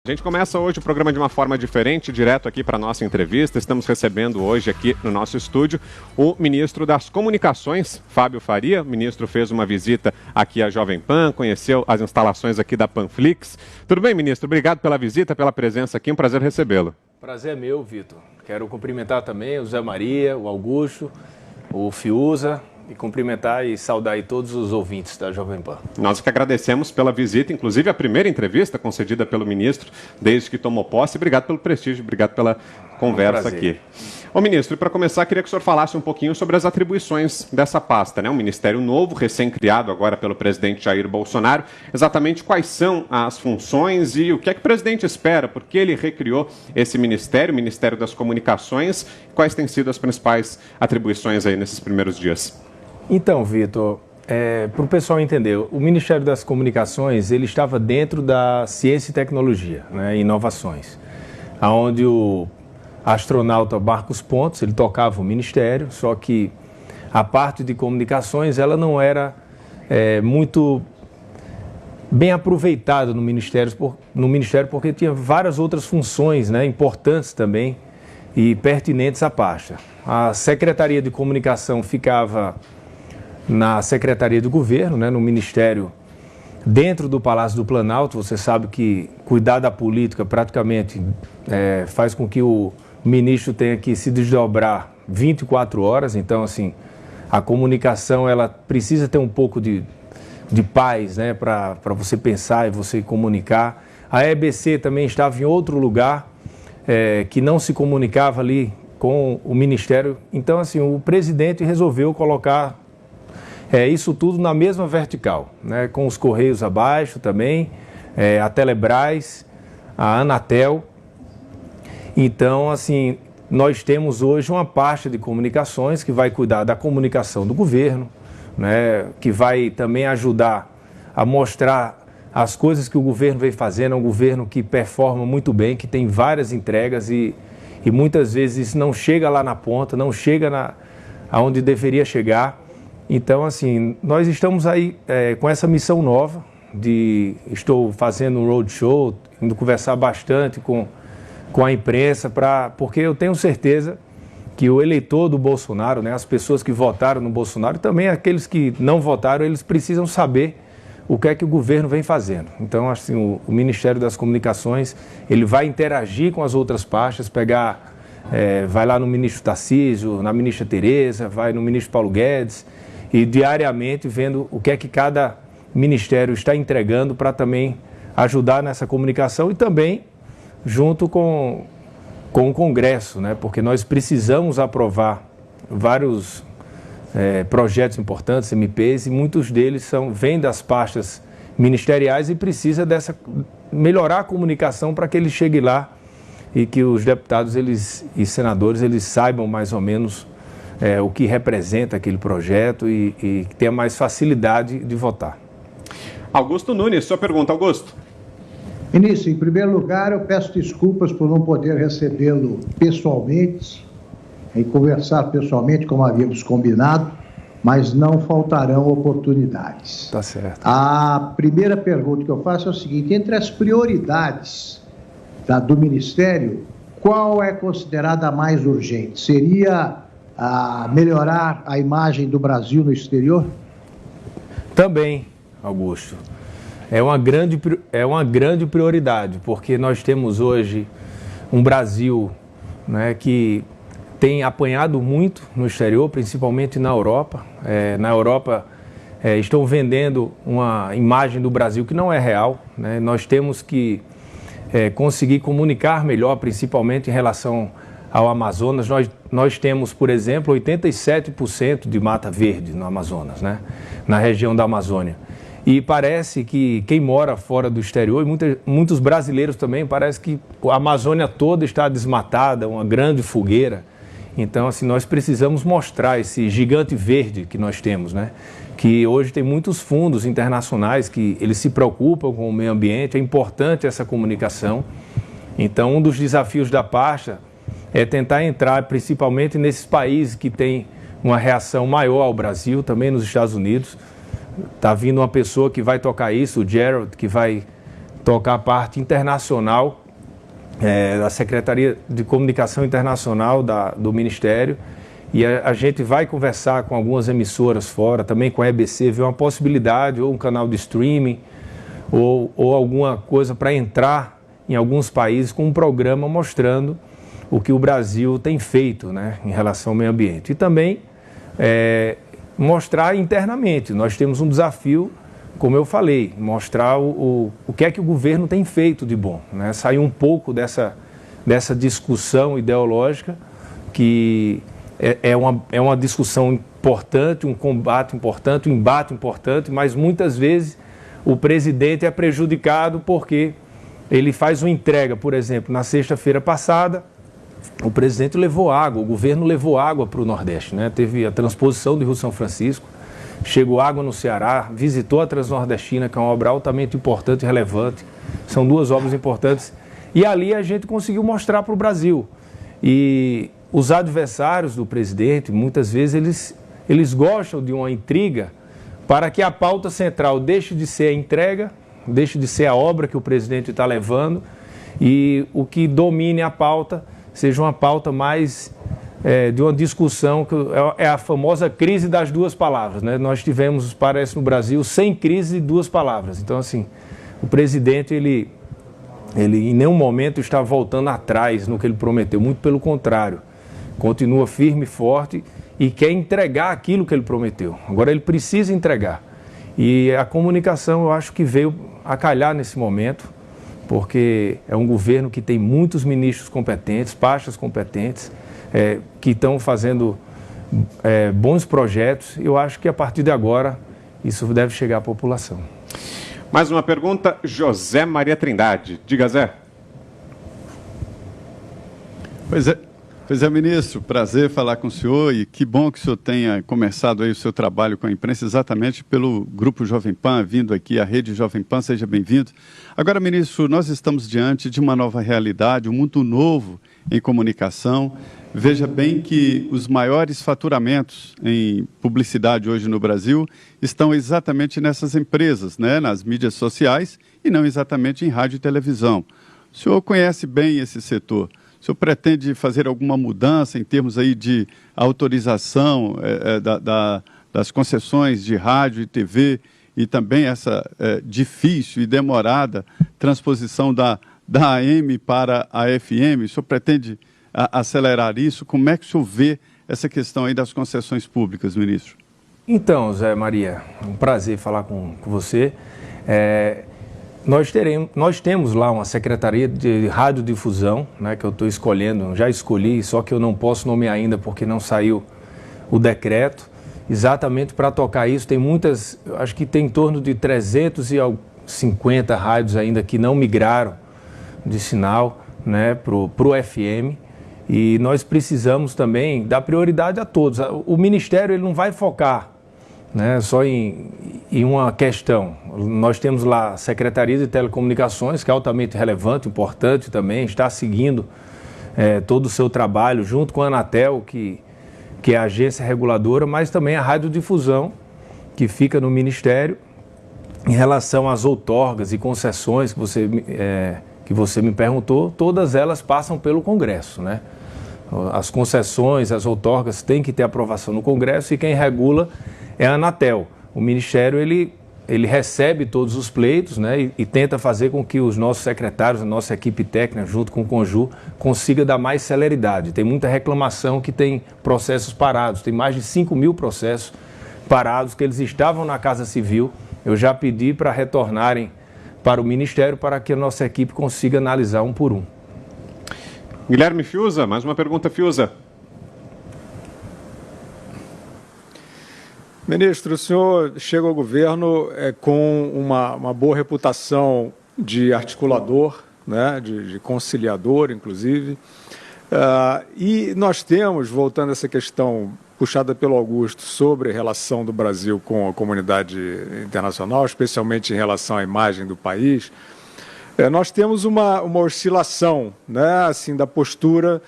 A gente começa hoje o programa de uma forma diferente, direto aqui para a nossa entrevista. Estamos recebendo hoje aqui no nosso estúdio o ministro das Comunicações, Fábio Faria. O ministro fez uma visita aqui à Jovem Pan, conheceu as instalações aqui da Panflix. Tudo bem, ministro? Obrigado pela visita, pela presença aqui. Um prazer recebê-lo. Prazer é meu, Vitor. Quero cumprimentar também o Zé Maria, o Augusto, o Fiuza, e cumprimentar e saudar aí todos os ouvintes da Jovem Pan. Nós que agradecemos pela visita, inclusive a primeira entrevista concedida pelo ministro desde que tomou posse. Obrigado pelo prestígio, obrigado pela conversa aqui. Ô ministro, para começar, queria que o senhor falasse um pouquinho sobre as atribuições dessa pasta, né? Um ministério novo, recém-criado agora pelo presidente Jair Bolsonaro. Exatamente quais são as funções e o que é que o presidente espera? Por que ele recriou esse ministério, o Ministério das Comunicações? Quais têm sido as principais atribuições aí nesses primeiros dias? Então, Vitor, para o pessoal entender, o Ministério das Comunicações ele estava dentro da ciência e tecnologia, né, inovações, onde o astronauta Marcos Pontes, ele tocava o ministério, só que a parte de comunicações ela não era muito bem aproveitada no ministério porque tinha várias outras funções, né, importantes também e pertinentes à pasta. A Secretaria de Comunicação ficava na Secretaria do Governo, né, no Ministério, dentro do Palácio do Planalto. Você sabe que cuidar da política praticamente faz com que o ministro tenha que se desdobrar 24 horas. Então, assim, a comunicação ela precisa ter um pouco de paz, né, para você pensar e você comunicar. A EBC também estava em outro lugar, que não se comunicava ali com o Ministério. Então, assim, o presidente resolveu colocar isso tudo na mesma vertical, né, com os Correios abaixo também, a Telebrás, a Anatel. Então, assim, nós temos hoje uma pasta de comunicações que vai cuidar da comunicação do governo, né, que vai também ajudar a mostrar as coisas que o governo vem fazendo. É um governo que performa muito bem, que tem várias entregas e muitas vezes não chega lá na ponta, não chega aonde deveria chegar. Então, assim, nós estamos aí com essa missão nova estou fazendo um roadshow, indo conversar bastante com a imprensa, porque eu tenho certeza que o eleitor do Bolsonaro, né, as pessoas que votaram no Bolsonaro, e também aqueles que não votaram, eles precisam saber o que é que o governo vem fazendo. Então, assim, o Ministério das Comunicações, ele vai interagir com as outras pastas, vai lá no ministro Tarcísio, na ministra Tereza, vai no ministro Paulo Guedes, e diariamente vendo o que é que cada ministério está entregando para também ajudar nessa comunicação e também junto com o Congresso, né? Porque nós precisamos aprovar vários projetos importantes, MPs, e muitos deles vêm das pastas ministeriais e precisa melhorar a comunicação para que ele chegue lá e que os deputados e senadores eles saibam mais ou menos o que representa aquele projeto e tenha mais facilidade de votar. Augusto Nunes, sua pergunta, Augusto. Ministro, em primeiro lugar, eu peço desculpas por não poder recebê-lo pessoalmente e conversar pessoalmente como havíamos combinado, mas não faltarão oportunidades. Tá certo. A primeira pergunta que eu faço é o seguinte: entre as prioridades do Ministério, qual é considerada a mais urgente? Seria melhorar a imagem do Brasil no exterior? Também, Augusto. É uma grande prioridade, porque nós temos hoje um Brasil, né, que tem apanhado muito no exterior, principalmente na Europa. Na Europa estão vendendo uma imagem do Brasil que não é real, né? Nós temos que conseguir comunicar melhor, principalmente em relação ao Amazonas. Nós temos, por exemplo, 87% de mata verde no Amazonas, né? Na região da Amazônia. E parece que quem mora fora do exterior, e muitos brasileiros também, parece que a Amazônia toda está desmatada, uma grande fogueira. Então, assim, nós precisamos mostrar esse gigante verde que nós temos, né? Que hoje tem muitos fundos internacionais que eles se preocupam com o meio ambiente. É importante essa comunicação. Então, um dos desafios da pasta é tentar entrar principalmente nesses países que têm uma reação maior ao Brasil, também nos Estados Unidos. Está vindo uma pessoa que vai tocar isso, o Gerald, que vai tocar a parte internacional da Secretaria de Comunicação Internacional do Ministério, e a gente vai conversar com algumas emissoras fora, também com a EBC, ver uma possibilidade, ou um canal de streaming, ou alguma coisa para entrar em alguns países com um programa mostrando o que o Brasil tem feito, né, em relação ao meio ambiente. E também mostrar internamente. Nós temos um desafio, como eu falei, mostrar o que é que o governo tem feito de bom, né? Sair um pouco dessa discussão ideológica, que é uma discussão importante, um combate importante, um embate importante, mas muitas vezes o presidente é prejudicado porque ele faz uma entrega. Por exemplo, na sexta-feira passada, o presidente levou água, o governo levou água para o Nordeste, né? Teve a transposição do Rio São Francisco, chegou água no Ceará, visitou a Transnordestina, que é uma obra altamente importante e relevante. São duas obras importantes. E ali a gente conseguiu mostrar para o Brasil. E os adversários do presidente, muitas vezes, eles gostam de uma intriga para que a pauta central deixe de ser a entrega, deixe de ser a obra que o presidente está levando, e o que domine a pauta seja uma pauta mais de uma discussão, que é a famosa crise das duas palavras, né? Nós tivemos, parece, no Brasil, 100 crises de duas palavras. Então, assim, o presidente, ele em nenhum momento está voltando atrás no que ele prometeu, muito pelo contrário, continua firme e forte e quer entregar aquilo que ele prometeu. Agora ele precisa entregar. E a comunicação, eu acho que veio a calhar nesse momento, porque é um governo que tem muitos ministros competentes, pastas competentes, que estão fazendo bons projetos. Eu acho que a partir de agora isso deve chegar à população. Mais uma pergunta, José Maria Trindade. Diga, Zé. Pois é, ministro, prazer falar com o senhor, e que bom que o senhor tenha começado aí o seu trabalho com a imprensa exatamente pelo Grupo Jovem Pan, vindo aqui à Rede Jovem Pan, seja bem-vindo. Agora, ministro, nós estamos diante de uma nova realidade, um mundo novo em comunicação. Veja bem que os maiores faturamentos em publicidade hoje no Brasil estão exatamente nessas empresas, né, nas mídias sociais, e não exatamente em rádio e televisão. O senhor conhece bem esse setor. O senhor pretende fazer alguma mudança em termos aí de autorização das concessões de rádio e TV, e também essa difícil e demorada transposição da AM para a FM? O senhor pretende acelerar isso? Como é que o senhor vê essa questão aí das concessões públicas, ministro? Então, Zé Maria, um prazer falar com você. Nós temos lá uma Secretaria de Radiodifusão, né, que eu estou escolhendo, já escolhi, só que eu não posso nomear ainda porque não saiu o decreto, exatamente para tocar isso. Tem muitas, acho que tem em torno de 350 rádios ainda que não migraram de sinal, né, para o FM, e nós precisamos também dar prioridade a todos. O Ministério, ele não vai focar, né, só em uma questão. Nós temos lá a Secretaria de Telecomunicações, que é altamente relevante, importante também, está seguindo todo o seu trabalho, junto com a Anatel, que é a agência reguladora, mas também a Radiodifusão, que fica no Ministério. Em relação às outorgas e concessões que você me perguntou, todas elas passam pelo Congresso, né? As concessões, as outorgas têm que ter aprovação no Congresso, e quem regula é a Anatel. O Ministério, ele recebe todos os pleitos, né, e tenta fazer com que os nossos secretários, a nossa equipe técnica, junto com o Conju, consiga dar mais celeridade. Tem muita reclamação que tem processos parados, tem mais de 5.000 processos parados que eles estavam na Casa Civil. Eu já pedi para retornarem para o Ministério para que a nossa equipe consiga analisar um por um. Guilherme Fiuza, mais uma pergunta, Fiuza. Ministro, o senhor chega ao governo com uma boa reputação de articulador, né, de conciliador, inclusive. E nós temos, voltando a essa questão puxada pelo Augusto, sobre a relação do Brasil com a comunidade internacional, especialmente em relação à imagem do país, nós temos uma oscilação, né, assim, da postura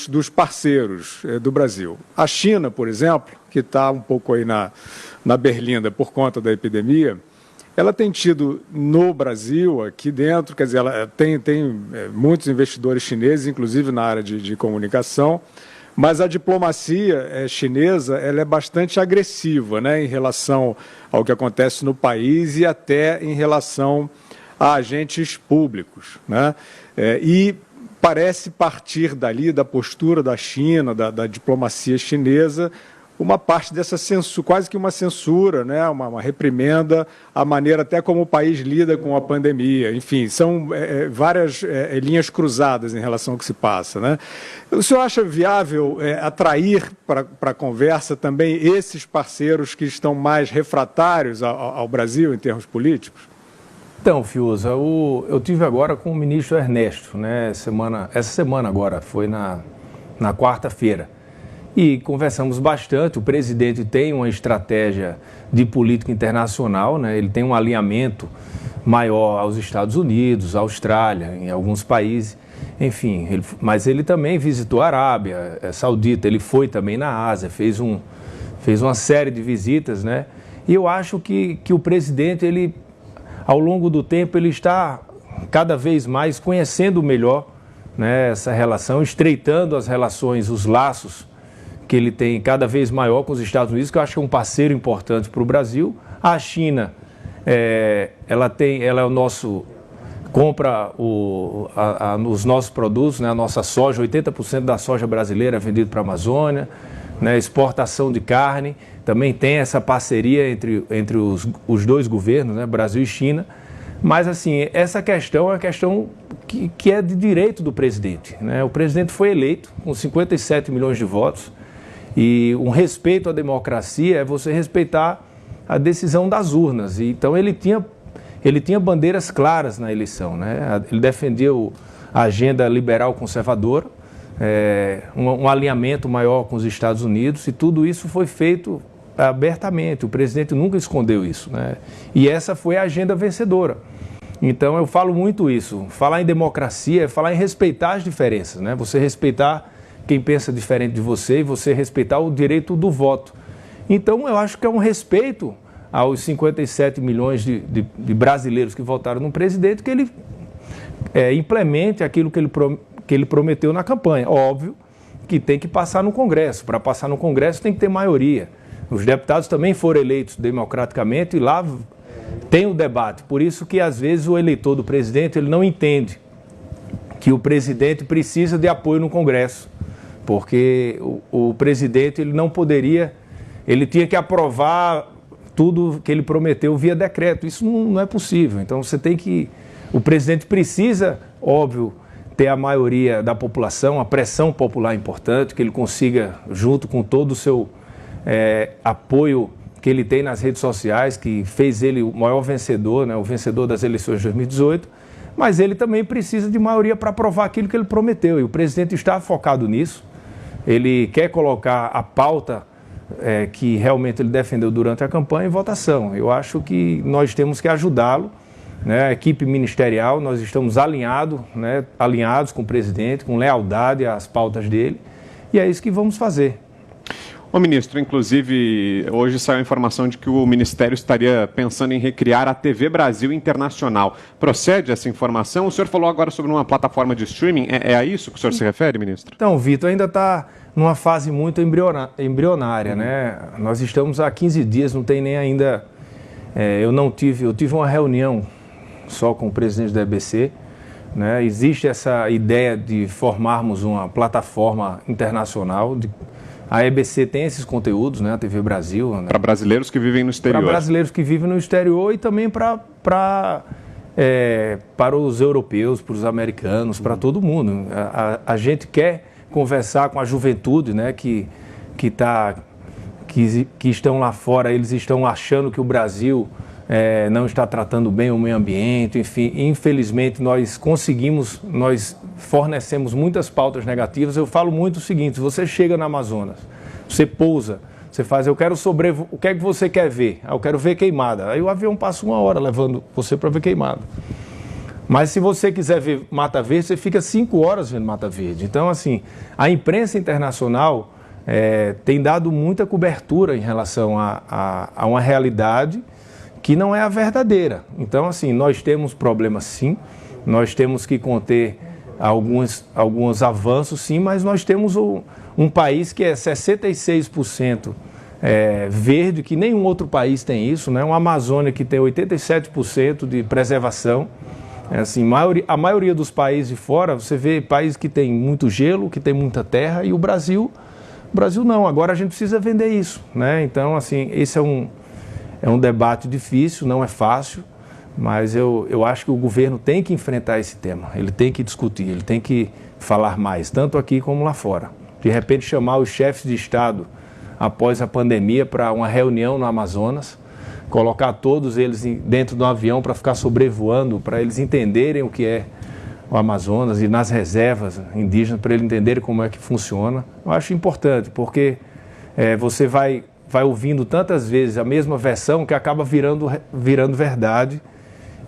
dos parceiros do Brasil. A China, por exemplo, que está um pouco aí na berlinda por conta da epidemia, ela tem tido no Brasil, aqui dentro, quer dizer, ela tem muitos investidores chineses, inclusive na área de comunicação, mas a diplomacia chinesa ela é bastante agressiva, né, em relação ao que acontece no país e até em relação a agentes públicos, né? E parece partir dali, da postura da China, da diplomacia chinesa, uma parte dessa censura, quase que uma censura, né? uma reprimenda, a maneira até como o país lida com a pandemia. Enfim, são várias linhas cruzadas em relação ao que se passa, né? O senhor acha viável atrair para a conversa também esses parceiros que estão mais refratários ao Brasil em termos políticos? Então, Fiuza, eu tive agora com o ministro Ernesto, né, essa semana agora, foi na quarta-feira. E conversamos bastante. O presidente tem uma estratégia de política internacional, né? Ele tem um alinhamento maior aos Estados Unidos, à Austrália, em alguns países, enfim. Mas ele também visitou a Arábia Saudita, ele foi também na Ásia, fez uma série de visitas, né? E eu acho que o presidente, ele, ao longo do tempo, ele está cada vez mais conhecendo melhor, né, essa relação, estreitando as relações, os laços que ele tem cada vez maior com os Estados Unidos, que eu acho que é um parceiro importante para o Brasil. A China, ela é o nosso, compra os nossos produtos, né, a nossa soja, 80% da soja brasileira é vendida para a Amazônia, né, exportação de carne, também tem essa parceria entre os dois governos, né, Brasil e China. Mas, assim, essa questão é uma questão que é de direito do presidente, né? O presidente foi eleito com 57 milhões de votos. E um respeito à democracia é você respeitar a decisão das urnas. E, então ele tinha bandeiras claras na eleição, né? Ele defendeu a agenda liberal conservadora, um alinhamento maior com os Estados Unidos, e tudo isso foi feito abertamente. O presidente nunca escondeu isso, né? E essa foi a agenda vencedora. Então eu falo muito isso. Falar em democracia é falar em respeitar as diferenças, né? Você respeitar quem pensa diferente de você e você respeitar o direito do voto. Então, eu acho que é um respeito aos 57 milhões de brasileiros que votaram no presidente, que ele implemente aquilo que ele prometeu na campanha. Óbvio que tem que passar no Congresso. Para passar no Congresso tem que ter maioria. Os deputados também foram eleitos democraticamente e lá tem o debate. Por isso que, às vezes, o eleitor do presidente ele não entende que o presidente precisa de apoio no Congresso. Porque o presidente ele não poderia, ele tinha que aprovar tudo que ele prometeu via decreto. Isso não é possível. Então o presidente precisa, óbvio, ter a maioria da população, a pressão popular é importante, que ele consiga, junto com todo o seu apoio que ele tem nas redes sociais, que fez ele o maior vencedor, né, o vencedor das eleições de 2018, mas ele também precisa de maioria para aprovar aquilo que ele prometeu. E o presidente está focado nisso. Ele quer colocar a pauta que realmente ele defendeu durante a campanha em votação. Eu acho que nós temos que ajudá-lo, né? A equipe ministerial, nós estamos alinhados, né? Alinhados com o presidente, com lealdade às pautas dele, e é isso que vamos fazer. Ô ministro, inclusive, hoje saiu a informação de que o Ministério estaria pensando em recriar a TV Brasil Internacional. Procede essa informação? O senhor falou agora sobre uma plataforma de streaming. É a isso que o senhor se refere, ministro? Então, Vitor, ainda está numa fase muito embrionária, né? Nós estamos há 15 dias, não tem nem ainda... Eu tive uma reunião só com o presidente da EBC, né? Existe essa ideia de formarmos uma plataforma internacional. A EBC tem esses conteúdos, né? A TV Brasil. Né? Para brasileiros que vivem no exterior. Para brasileiros que vivem no exterior e também para os europeus, para os americanos, para todo mundo. A gente quer conversar com a juventude, né? Que estão lá fora, eles estão achando que o Brasil não está tratando bem o meio ambiente, enfim, infelizmente nós fornecemos muitas pautas negativas. Eu falo muito o seguinte: você chega na Amazonas, você pousa, você faz, o que é que você quer ver? Eu quero ver queimada. Aí o avião passa 1 hora levando você para ver queimada. Mas se você quiser ver Mata Verde, você fica 5 horas vendo Mata Verde. Então, assim, a imprensa internacional tem dado muita cobertura em relação a uma realidade que não é a verdadeira. Então, assim, nós temos problemas sim, nós temos que conter alguns avanços sim, mas nós temos um país que é 66% verde, que nenhum outro país tem isso, né? Uma Amazônia que tem 87% de preservação. Assim, a maioria dos países de fora, você vê países que tem muito gelo, que tem muita terra, e o Brasil não. Agora a gente precisa vender isso, né? Então, assim, esse é um debate difícil, não é fácil, mas eu acho que o governo tem que enfrentar esse tema, ele tem que discutir, ele tem que falar mais, tanto aqui como lá fora. De repente chamar os chefes de Estado após a pandemia para uma reunião no Amazonas, colocar todos eles dentro de um avião para ficar sobrevoando, para eles entenderem o que é o Amazonas e nas reservas indígenas, para eles entenderem como é que funciona. Eu acho importante, porque você vai ouvindo tantas vezes a mesma versão que acaba virando verdade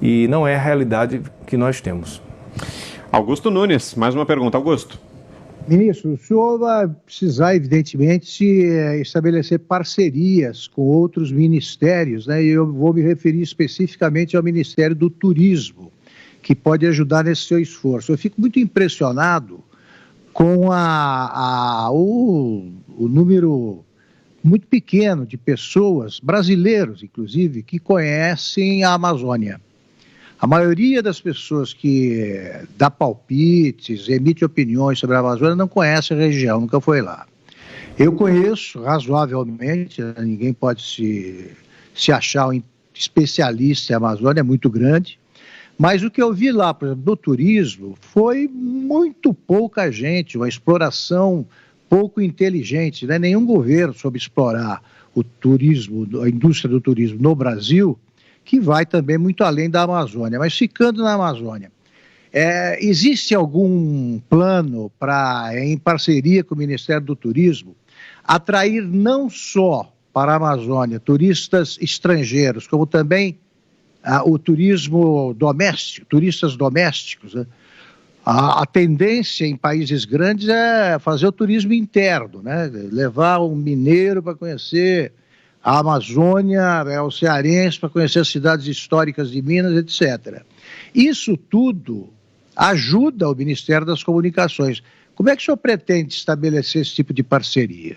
e não é a realidade que nós temos. Augusto Nunes, mais uma pergunta. Augusto. Ministro, o senhor vai precisar, evidentemente, estabelecer parcerias com outros ministérios, né? E eu vou me referir especificamente ao Ministério do Turismo, que pode ajudar nesse seu esforço. Eu fico muito impressionado com o número muito pequeno de pessoas, brasileiros inclusive, que conhecem a Amazônia. A maioria das pessoas que dá palpites, emite opiniões sobre a Amazônia não conhece a região, nunca foi lá. Eu conheço razoavelmente, ninguém pode se achar um especialista em Amazônia, é muito grande, mas o que eu vi lá, por exemplo, do turismo, foi muito pouca gente, uma exploração pouco inteligente, né? Nenhum governo soube explorar o turismo, a indústria do turismo no Brasil, que vai também muito além da Amazônia. Mas ficando na Amazônia, existe algum plano para, em parceria com o Ministério do Turismo, atrair não só para a Amazônia turistas estrangeiros, como também o turismo doméstico, turistas domésticos, né? A tendência em países grandes é fazer o turismo interno, né? Levar um mineiro para conhecer a Amazônia, o cearense para conhecer as cidades históricas de Minas, etc. Isso tudo ajuda o Ministério das Comunicações. Como é que o senhor pretende estabelecer esse tipo de parceria?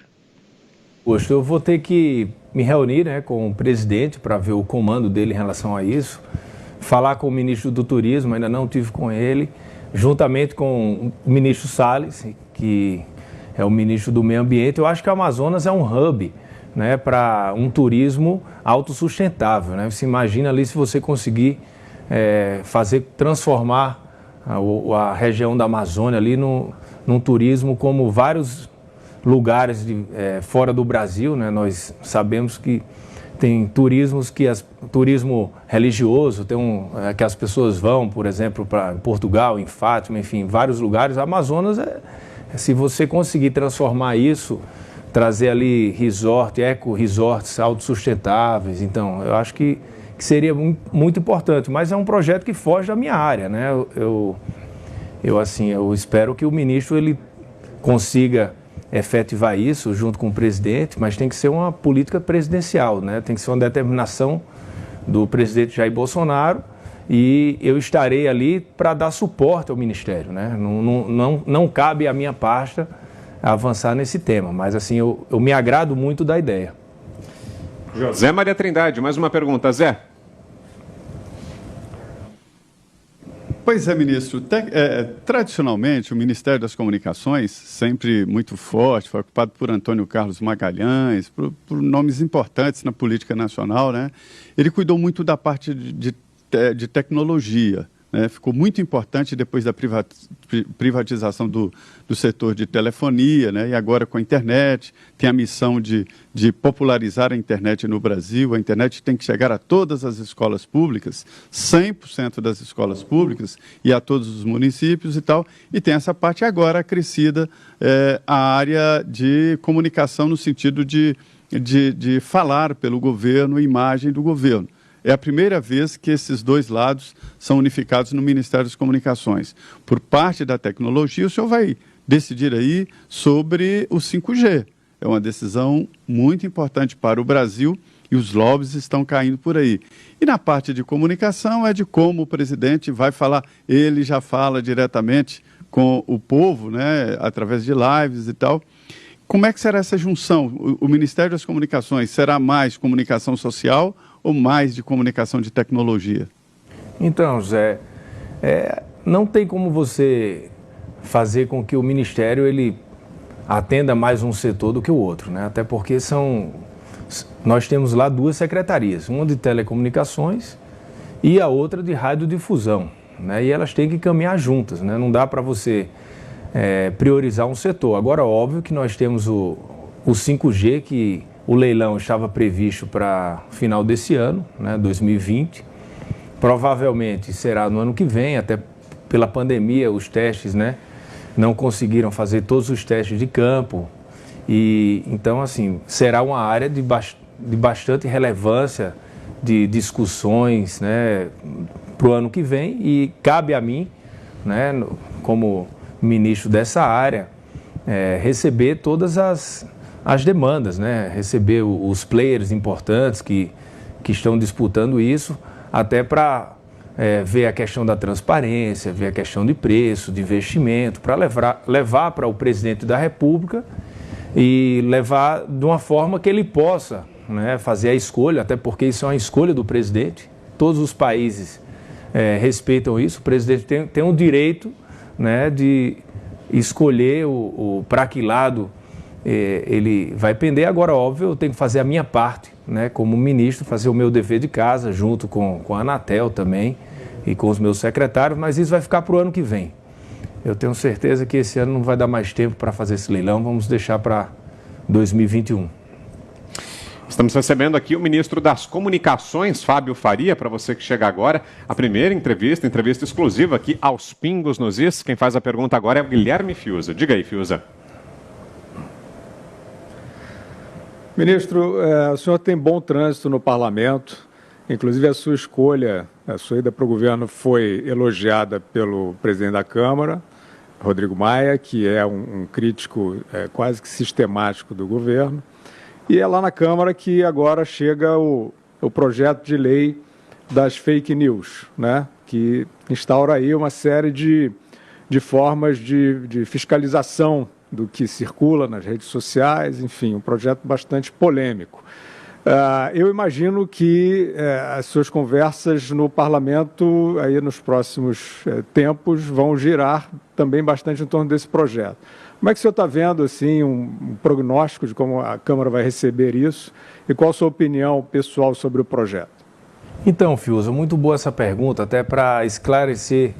Poxa, eu vou ter que me reunir, né, com o presidente para ver o comando dele em relação a isso, falar com o ministro do Turismo, ainda não tive com ele, juntamente com o ministro Salles, que é o ministro do Meio Ambiente. Eu acho que o Amazonas é um hub, né, para um turismo autossustentável, né? Você imagina ali se você conseguir transformar a região da Amazônia ali num turismo como vários lugares fora do Brasil, né? Nós sabemos que tem turismo religioso, que as pessoas vão, por exemplo, para Portugal, em Fátima, enfim, vários lugares. A Amazonas, se você conseguir transformar isso, trazer ali eco-resorts autossustentáveis, então eu acho que seria muito importante, mas é um projeto que foge da minha área, né? Eu espero que o ministro ele consiga efetivar isso junto com o presidente, mas tem que ser uma política presidencial, né? Tem que ser uma determinação do presidente Jair Bolsonaro e eu estarei ali para dar suporte ao ministério, né? Não cabe à minha pasta avançar nesse tema, mas assim, eu me agrado muito da ideia. Zé Maria Trindade, mais uma pergunta. Zé. Pois é, ministro. Tradicionalmente, o Ministério das Comunicações, sempre muito forte, foi ocupado por Antônio Carlos Magalhães, por nomes importantes na política nacional, né? Ele cuidou muito da parte de tecnologia, né? Ficou muito importante depois da privatização do setor de telefonia, né? E agora com a internet, tem a missão de popularizar a internet no Brasil. A internet tem que chegar a todas as escolas públicas, 100% das escolas públicas e a todos os municípios e tal. E tem essa parte agora acrescida, a área de comunicação no sentido de falar pelo governo, imagem do governo. É a primeira vez que esses dois lados são unificados no Ministério das Comunicações. Por parte da tecnologia, o senhor vai decidir aí sobre o 5G. É uma decisão muito importante para o Brasil e os lobbies estão caindo por aí. E na parte de comunicação é de como o presidente vai falar, ele já fala diretamente com o povo, né, através de lives e tal. Como é que será essa junção? O Ministério das Comunicações será mais comunicação social ou mais de comunicação de tecnologia? Então, José, não tem como você fazer com que o Ministério ele atenda mais um setor do que o outro, né? Até porque nós temos lá duas secretarias, uma de telecomunicações e a outra de radiodifusão, né? E elas têm que caminhar juntas, né? Não dá para você priorizar um setor. Agora, óbvio que nós temos o 5G, que o leilão estava previsto para final desse ano, né, 2020. Provavelmente será no ano que vem, até pela pandemia, os testes, né, não conseguiram fazer todos os testes de campo. E então, assim, será uma área de bastante relevância, de discussões, né, para o ano que vem. E cabe a mim, né, como ministro dessa área, receber todas as demandas, né? Receber os players importantes que estão disputando isso, até para ver a questão da transparência, ver a questão de preço, de investimento, para levar para o presidente da República e levar de uma forma que ele possa, né, fazer a escolha, até porque isso é uma escolha do presidente. Todos os países respeitam isso, o presidente tem o direito, né, de escolher para que lado ele vai pender. Agora, óbvio, eu tenho que fazer a minha parte, né, como ministro, fazer o meu dever de casa, junto com a Anatel também e com os meus secretários, mas isso vai ficar para o ano que vem. Eu tenho certeza que esse ano não vai dar mais tempo para fazer esse leilão, vamos deixar para 2021. Estamos recebendo aqui o ministro das Comunicações, Fábio Faria, para você que chega agora. A primeira entrevista exclusiva aqui aos Pingos nos Is. Quem faz a pergunta agora é o Guilherme Fiuza. Diga aí, Fiuza. Ministro, o senhor tem bom trânsito no parlamento, inclusive a sua escolha, a sua ida para o governo foi elogiada pelo presidente da Câmara, Rodrigo Maia, que é um crítico quase que sistemático do governo. E é lá na Câmara que agora chega o projeto de lei das fake news, né? Que instaura aí uma série de formas de fiscalização do que circula nas redes sociais, enfim, um projeto bastante polêmico. Eu imagino que as suas conversas no parlamento, aí nos próximos tempos, vão girar também bastante em torno desse projeto. Como é que o senhor está vendo assim, um prognóstico de como a Câmara vai receber isso e qual a sua opinião pessoal sobre o projeto? Então, Fiuza, muito boa essa pergunta, até para esclarecer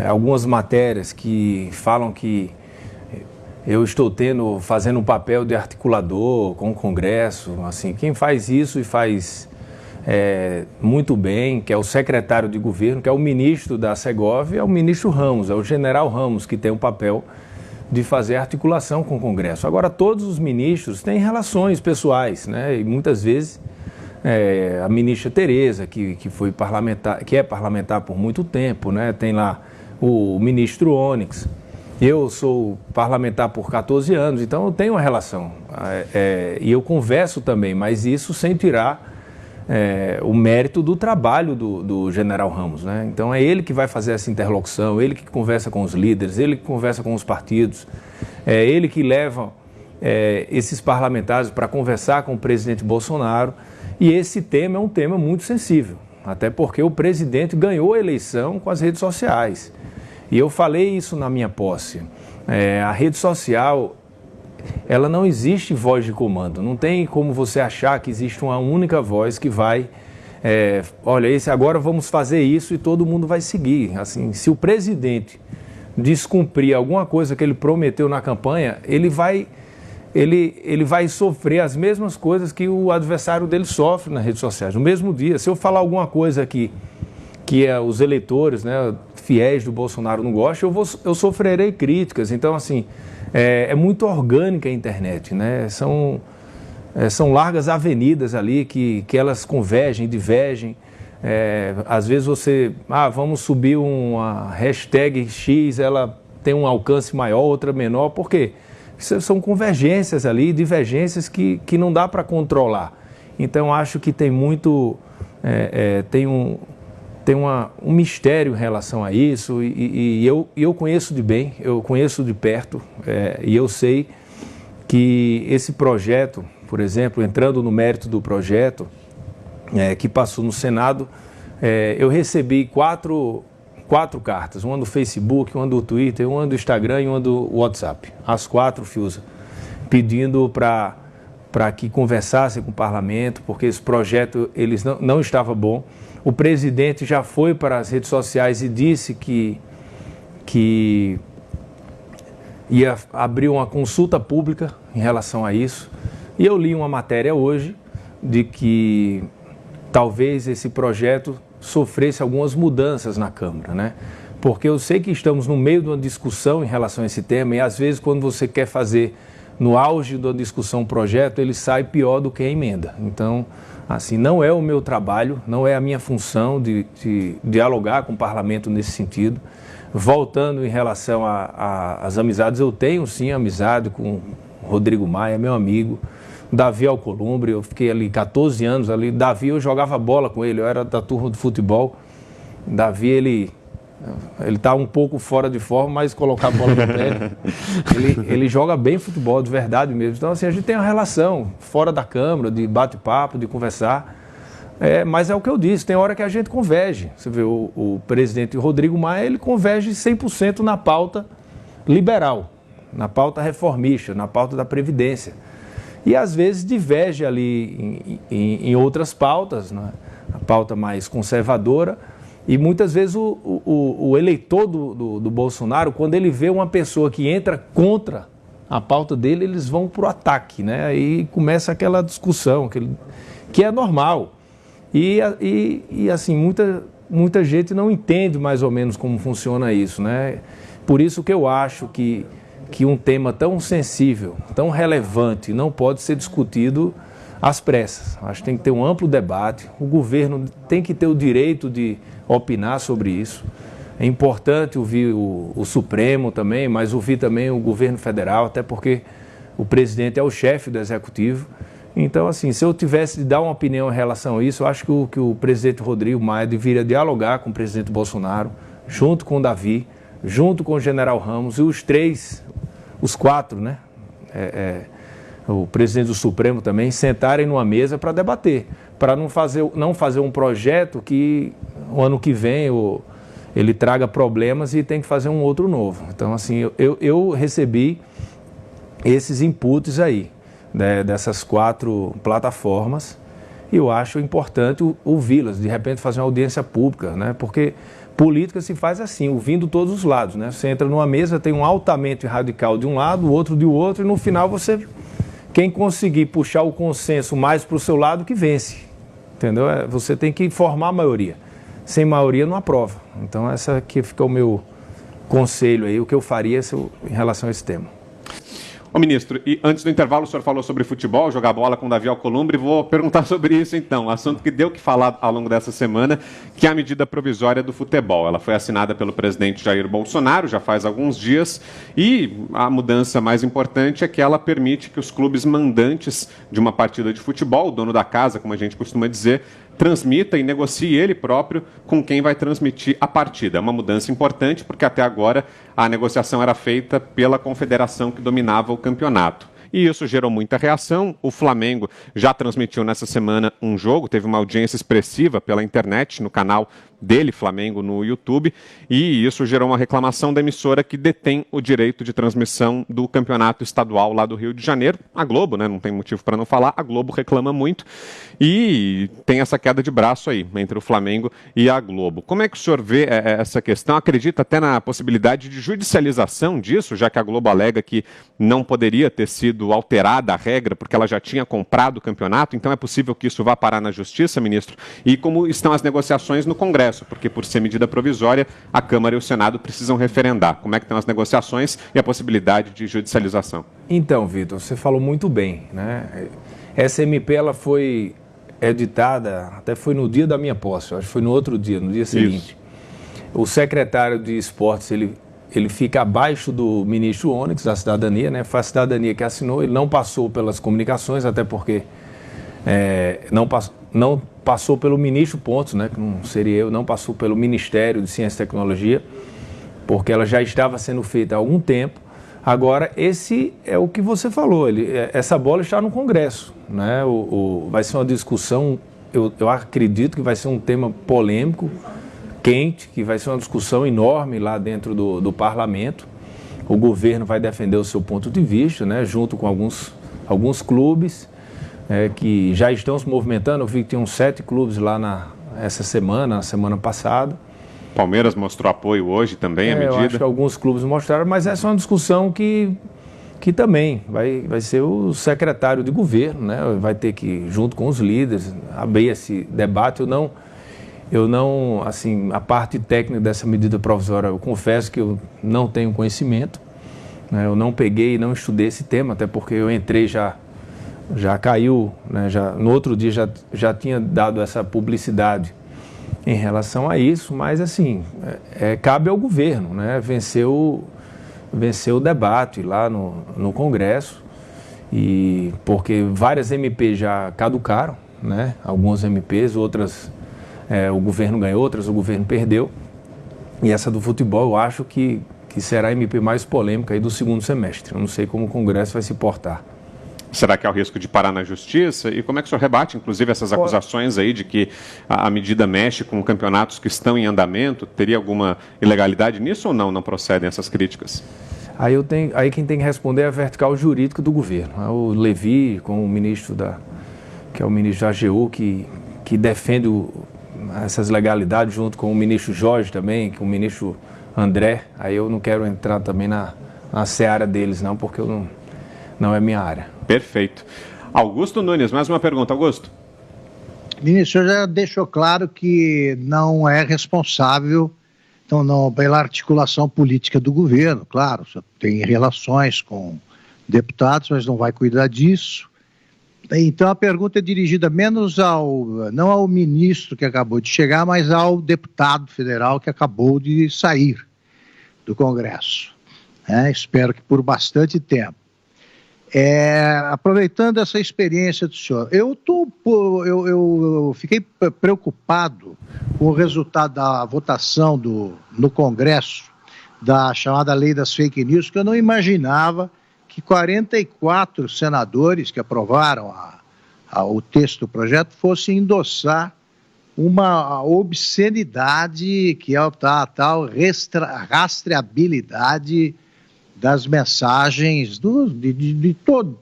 algumas matérias que falam que eu estou fazendo um papel de articulador com o Congresso. Assim, quem faz isso e faz muito bem, que é o secretário de governo, que é o ministro da Segov, é o ministro Ramos, é o general Ramos, que tem o papel de fazer articulação com o Congresso. Agora, todos os ministros têm relações pessoais, né? E muitas vezes a ministra Tereza, que foi parlamentar, que é parlamentar por muito tempo, né? Tem lá o ministro Onyx. Eu sou parlamentar por 14 anos, então eu tenho uma relação. E eu converso também, mas isso sem tirar o mérito do trabalho do general Ramos, né? Então é ele que vai fazer essa interlocução, ele que conversa com os líderes, ele que conversa com os partidos, é ele que leva esses parlamentares para conversar com o presidente Bolsonaro. E esse tema é um tema muito sensível, até porque o presidente ganhou a eleição com as redes sociais. E eu falei isso na minha posse. A rede social, ela não existe voz de comando. Não tem como você achar que existe uma única voz que vai... olha, agora vamos fazer isso e todo mundo vai seguir. Assim, se o presidente descumprir alguma coisa que ele prometeu na campanha, ele vai sofrer as mesmas coisas que o adversário dele sofre nas redes sociais. No mesmo dia, se eu falar alguma coisa que os eleitores, né, fiéis do Bolsonaro não gostam, eu sofrerei críticas. Então, assim, é muito orgânica a internet, né? São largas avenidas ali que elas convergem, divergem. Às vezes vamos subir uma hashtag X, ela tem um alcance maior, outra menor, por quê? São convergências ali, divergências que não dá para controlar. Então, acho que tem muito, tem um mistério em relação a isso, e eu conheço de bem, eu conheço de perto, e eu sei que esse projeto, por exemplo, entrando no mérito do projeto, que passou no Senado, eu recebi quatro cartas, uma do Facebook, uma do Twitter, uma do Instagram e uma do WhatsApp, as 4, Fiuza, pedindo para que conversasse com o parlamento, porque esse projeto não estava bom. O presidente já foi para as redes sociais e disse que ia abrir uma consulta pública em relação a isso. E eu li uma matéria hoje de que talvez esse projeto sofresse algumas mudanças na Câmara, né? Porque eu sei que estamos no meio de uma discussão em relação a esse tema, e às vezes quando você quer fazer no auge da discussão um projeto, ele sai pior do que a emenda. Então, assim, não é o meu trabalho, não é a minha função de dialogar com o parlamento nesse sentido. Voltando em relação às amizades, eu tenho sim amizade com o Rodrigo Maia, meu amigo, Davi Alcolumbre, eu fiquei ali 14 anos ali. Davi, eu jogava bola com ele, eu era da turma de futebol. Davi, ele está um pouco fora de forma, mas colocar a bola no pé, ele joga bem futebol, de verdade mesmo. Então, assim, a gente tem uma relação fora da Câmara, de bate-papo, de conversar. Mas é o que eu disse, tem hora que a gente converge. Você vê, o presidente Rodrigo Maia, ele converge 100% na pauta liberal, na pauta reformista, na pauta da Previdência. E às vezes diverge ali em outras pautas, né? A pauta mais conservadora. E muitas vezes o eleitor do Bolsonaro, quando ele vê uma pessoa que entra contra a pauta dele, eles vão para o ataque, né? Aí começa aquela discussão, que é normal. E assim, muita gente não entende mais ou menos como funciona isso, né? Por isso que eu acho que um tema tão sensível, tão relevante, não pode ser discutido às pressas. Acho que tem que ter um amplo debate, o governo tem que ter o direito de opinar sobre isso. É importante ouvir o Supremo também, mas ouvir também o governo federal, até porque o presidente é o chefe do executivo. Então, assim, se eu tivesse de dar uma opinião em relação a isso, eu acho que o presidente Rodrigo Maia deveria dialogar com o presidente Bolsonaro, junto com o Davi, junto com o general Ramos, e os 4, né? O presidente do Supremo também, sentarem numa mesa para debater, para não fazer um projeto que o ano que vem ele traga problemas e tem que fazer um outro novo. Então, assim, eu recebi esses inputs aí, né, dessas 4 plataformas, e eu acho importante ouvi-las, de repente fazer uma audiência pública, né? Porque política se faz assim, ouvindo todos os lados, né? Você entra numa mesa, tem um altamente radical de um lado, o outro de outro, e no final quem conseguir puxar o consenso mais para o seu lado, que vence, entendeu? Você tem que formar a maioria. Sem maioria não aprova. Então, essa aqui fica o meu conselho aí, o que eu faria em relação a esse tema. Ô ministro, e antes do intervalo o senhor falou sobre futebol, jogar bola com o Davi Alcolumbre, vou perguntar sobre isso então, assunto que deu que falar ao longo dessa semana, que é a medida provisória do futebol. Ela foi assinada pelo presidente Jair Bolsonaro já faz alguns dias, e a mudança mais importante é que ela permite que os clubes mandantes de uma partida de futebol, o dono da casa, como a gente costuma dizer, transmita e negocie ele próprio com quem vai transmitir a partida. É uma mudança importante porque até agora a negociação era feita pela confederação que dominava o campeonato. E isso gerou muita reação. O Flamengo já transmitiu nessa semana um jogo, teve uma audiência expressiva pela internet, no canal dele, Flamengo, no YouTube, e isso gerou uma reclamação da emissora que detém o direito de transmissão do campeonato estadual lá do Rio de Janeiro. A Globo, né, não tem motivo para não falar, a Globo reclama muito e tem essa queda de braço aí entre o Flamengo e a Globo. Como é que o senhor vê essa questão? Acredita até na possibilidade de judicialização disso, já que a Globo alega que não poderia ter sido alterada a regra porque ela já tinha comprado o campeonato, então é possível que isso vá parar na Justiça, ministro? E como estão as negociações no Congresso? Porque por ser medida provisória, a Câmara e o Senado precisam referendar. Como é que estão as negociações e a possibilidade de judicialização? Então, Vitor, você falou muito bem, né? Essa MP ela foi editada, até foi no dia da minha posse, acho que foi no outro dia, no dia seguinte. Isso. O secretário de Esportes, ele fica abaixo do ministro Onyx, da Cidadania, né? Foi a Cidadania que assinou, ele não passou pelas comunicações, até porque não passou pelo ministro Pontes, né, que não seria eu, não passou pelo Ministério de Ciência e Tecnologia, porque ela já estava sendo feita há algum tempo. Agora, esse é o que você falou, essa bola está no Congresso, né? Vai ser uma discussão, eu acredito que vai ser um tema polêmico, quente, que vai ser uma discussão enorme lá dentro do parlamento. O governo vai defender o seu ponto de vista, né, junto com alguns clubes que já estão se movimentando. Eu vi que tem uns 7 clubes lá na semana passada. Palmeiras mostrou apoio hoje também, à medida? Eu acho que alguns clubes mostraram, mas essa é uma discussão que também vai ser o secretário de governo, né? Vai ter que, junto com os líderes, abrir esse debate. Eu não, assim, a parte técnica dessa medida provisória, eu confesso que eu não tenho conhecimento, né? Eu não peguei e não estudei esse tema, até porque eu entrei já caiu, né? No outro dia já tinha dado essa publicidade em relação a isso, mas assim, cabe ao governo, né, vencer o debate lá no Congresso, e porque várias MPs já caducaram, né, algumas MPs, outras o governo ganhou, outras o governo perdeu, e essa do futebol eu acho que será a MP mais polêmica aí do segundo semestre. Eu não sei como o Congresso vai se portar. Será que há o risco de parar na justiça? E como é que o senhor rebate, inclusive, essas acusações aí de que a medida mexe com campeonatos que estão em andamento? Teria alguma ilegalidade nisso ou não procedem essas críticas? Aí quem tem que responder é a vertical jurídica do governo. O Levi, com o ministro que é o ministro da AGU, que defende essas legalidades, junto com o ministro Jorge também, com o ministro André. Aí eu não quero entrar também na seara deles, não, porque não é minha área. Perfeito. Augusto Nunes, mais uma pergunta. Augusto. Ministro, o senhor já deixou claro que não é responsável pela articulação política do governo. Claro, o senhor tem relações com deputados, mas não vai cuidar disso. Então a pergunta é dirigida não ao ministro que acabou de chegar, mas ao deputado federal que acabou de sair do Congresso. Espero que por bastante tempo. Aproveitando essa experiência do senhor, eu fiquei preocupado com o resultado da votação no Congresso da chamada Lei das Fake News, que eu não imaginava que 44 senadores que aprovaram o texto do projeto fossem endossar uma obscenidade que é a tal rastreabilidade das mensagens, de todo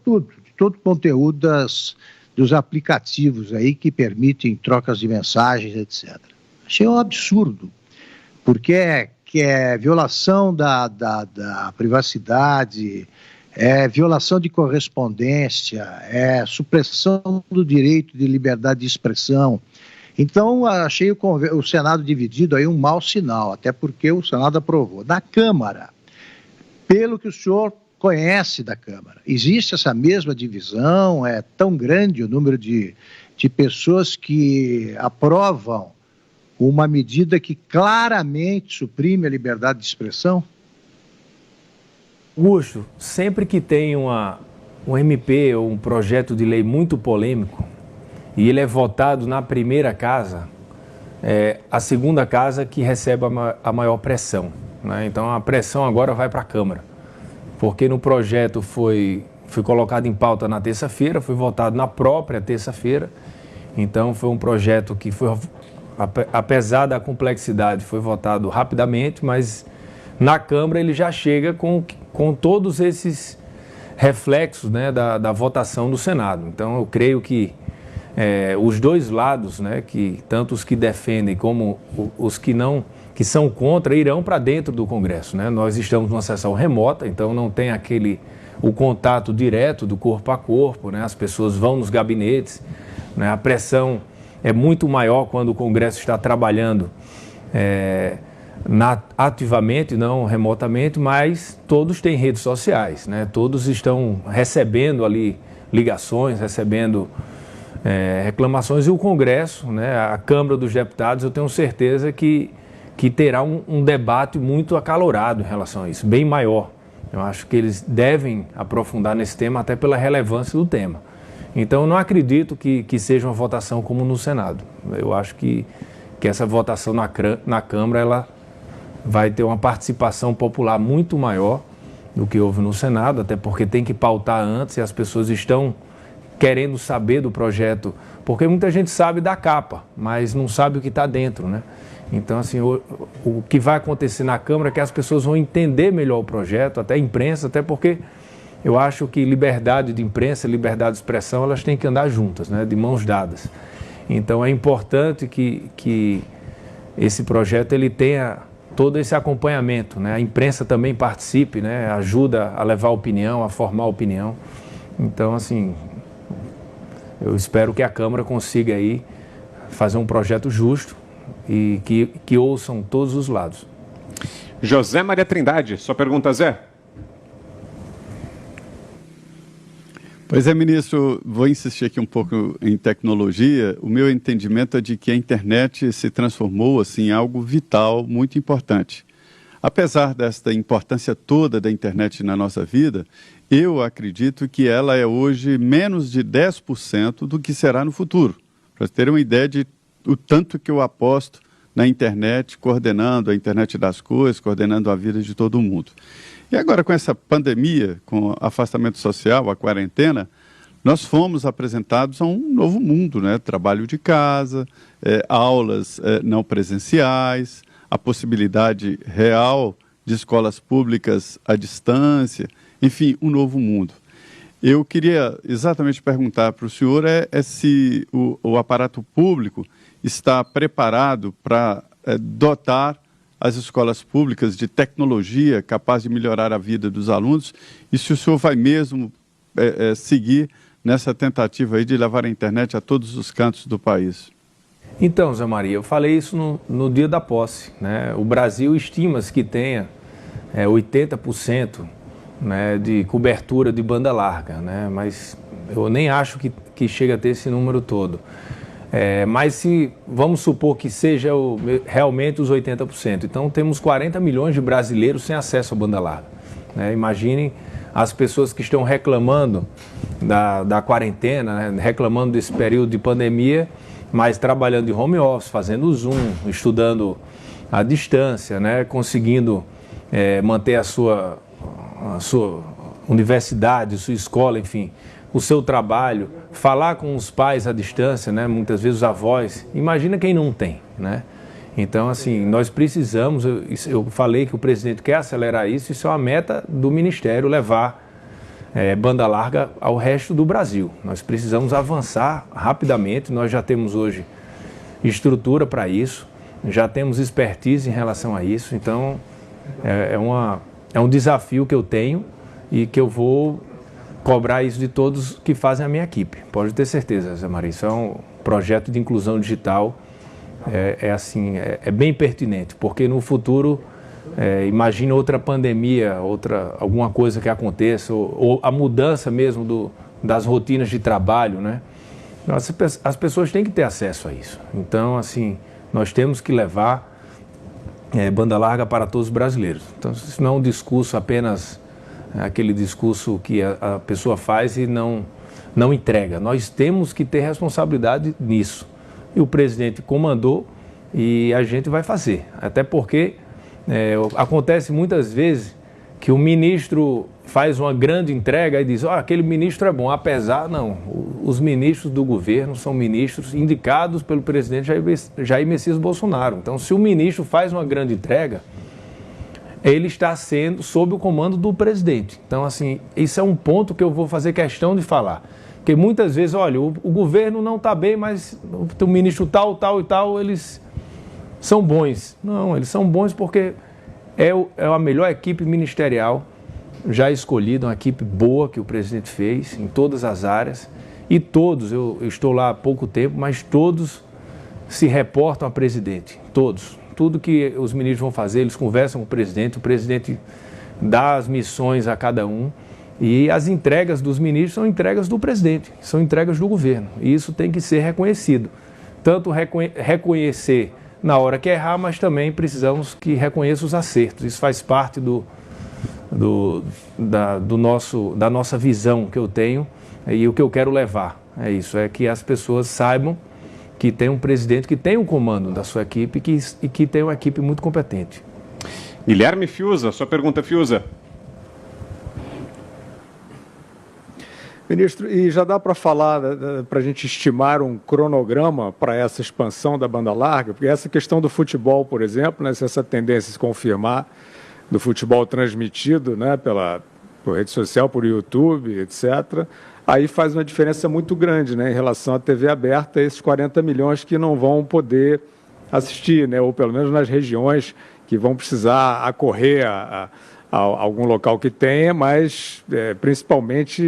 o conteúdo dos aplicativos aí que permitem trocas de mensagens, etc. Achei um absurdo, porque é violação da privacidade, é violação de correspondência, é supressão do direito de liberdade de expressão. Então, achei o Senado dividido aí um mau sinal, até porque o Senado aprovou. Na Câmara, pelo que o senhor conhece da Câmara, existe essa mesma divisão? É tão grande o número de pessoas que aprovam uma medida que claramente suprime a liberdade de expressão? Augusto, sempre que tem um MP ou um projeto de lei muito polêmico e ele é votado na primeira casa, é a segunda casa que recebe a maior pressão, né? Então a pressão agora vai para a Câmara, porque no projeto foi colocado em pauta na terça-feira, foi votado na própria terça-feira, então foi um projeto que foi, apesar da complexidade, foi votado rapidamente, mas na Câmara ele já chega com todos esses reflexos, né, da votação do Senado. Então eu creio que os dois lados, né, tanto os que defendem como os que que são contra, irão para dentro do Congresso, né? Nós estamos numa sessão remota, então não tem o contato direto do corpo a corpo, né? As pessoas vão nos gabinetes, né? A pressão é muito maior quando o Congresso está trabalhando ativamente, não remotamente, mas todos têm redes sociais, né? Todos estão recebendo ali ligações, recebendo reclamações, e o Congresso, né? A Câmara dos Deputados, eu tenho certeza que terá um debate muito acalorado em relação a isso, bem maior. Eu acho que eles devem aprofundar nesse tema, até pela relevância do tema. Então, eu não acredito que seja uma votação como no Senado. Eu acho que essa votação na Câmara ela vai ter uma participação popular muito maior do que houve no Senado, até porque tem que pautar antes e as pessoas estão querendo saber do projeto, porque muita gente sabe da capa, mas não sabe o que está dentro, né? Então, assim, o que vai acontecer na Câmara é que as pessoas vão entender melhor o projeto, até a imprensa, até porque eu acho que liberdade de imprensa e liberdade de expressão, elas têm que andar juntas, né? De mãos dadas. Então, é importante que esse projeto ele tenha todo esse acompanhamento, né? A imprensa também participe, né? Ajuda a levar opinião, a formar opinião. Então, assim, eu espero que a Câmara consiga aí fazer um projeto justo e que ouçam todos os lados. José Maria Trindade, sua pergunta, Zé? Pois é, ministro, vou insistir aqui um pouco em tecnologia. O meu entendimento é de que a internet se transformou assim, em algo vital, muito importante. Apesar desta importância toda da internet na nossa vida, eu acredito que ela é hoje menos de 10% do que será no futuro. Para terem uma ideia de o tanto que eu aposto na internet, coordenando a internet das coisas, coordenando a vida de todo mundo. E agora, com essa pandemia, com afastamento social, a quarentena, nós fomos apresentados a um novo mundo, né? Trabalho de casa, aulas não presenciais, a possibilidade real de escolas públicas à distância, enfim, um novo mundo. Eu queria exatamente perguntar para o senhor se o aparato público está preparado para dotar as escolas públicas de tecnologia capaz de melhorar a vida dos alunos e se o senhor vai mesmo seguir nessa tentativa aí de levar a internet a todos os cantos do país. Então, Zé Maria, eu falei isso no dia da posse, né? O Brasil estima-se que tenha 80% né, de cobertura de banda larga, né? Mas eu nem acho que chega a ter esse número todo. Mas se vamos supor que seja realmente os 80%, então temos 40 milhões de brasileiros sem acesso à banda larga, né? Imaginem as pessoas que estão reclamando da quarentena, né? Reclamando desse período de pandemia, mas trabalhando de home office, fazendo Zoom, estudando à distância, né? Conseguindo manter a sua universidade, sua escola, enfim, o seu trabalho, falar com os pais à distância, né? Muitas vezes os avós, imagina quem não tem, né? Então, assim, nós precisamos, eu falei que o presidente quer acelerar isso é uma meta do Ministério, levar banda larga ao resto do Brasil. Nós precisamos avançar rapidamente, nós já temos hoje estrutura para isso, já temos expertise em relação a isso, então é um desafio que eu tenho e que eu vou cobrar isso de todos que fazem a minha equipe. Pode ter certeza, Zé Maria. Isso é um projeto de inclusão digital, é bem pertinente, porque no futuro, imagina outra pandemia, alguma coisa que aconteça, ou a mudança mesmo das rotinas de trabalho, né? As pessoas têm que ter acesso a isso. Então, assim, nós temos que levar banda larga para todos os brasileiros. Então, isso não é um discurso apenas aquele discurso que a pessoa faz e não entrega. Nós temos que ter responsabilidade nisso. E o presidente comandou e a gente vai fazer. Até porque acontece muitas vezes que o ministro faz uma grande entrega e diz, aquele ministro é bom, apesar, não. Os ministros do governo são ministros indicados pelo presidente Jair Messias Bolsonaro. Então, se o ministro faz uma grande entrega, ele está sendo sob o comando do presidente. Então, assim, isso é um ponto que eu vou fazer questão de falar. Porque muitas vezes, olha, o governo não está bem, mas o ministro tal e tal, eles são bons. Não, eles são bons porque é a melhor equipe ministerial já escolhida, uma equipe boa que o presidente fez em todas as áreas. E todos, eu estou lá há pouco tempo, mas todos se reportam ao presidente, todos. Tudo que os ministros vão fazer, eles conversam com o presidente dá as missões a cada um e as entregas dos ministros são entregas do presidente, são entregas do governo e isso tem que ser reconhecido. Tanto reconhecer na hora que errar, mas também precisamos que reconheça os acertos. Isso faz parte da nossa visão que eu tenho e o que eu quero levar É isso, é que as pessoas saibam que tem um presidente que tem um comando da sua equipe e que tem uma equipe muito competente. Guilherme Fiuza, sua pergunta, Fiuza. Ministro, e já dá para falar, para a gente estimar um cronograma para essa expansão da banda larga? Porque essa questão do futebol, por exemplo, né, se essa tendência se confirmar, do futebol transmitido, né, por rede social, por YouTube, etc., aí faz uma diferença muito grande, né, em relação à TV aberta, esses 40 milhões que não vão poder assistir, né, ou pelo menos nas regiões que vão precisar acorrer a algum local que tenha, mas principalmente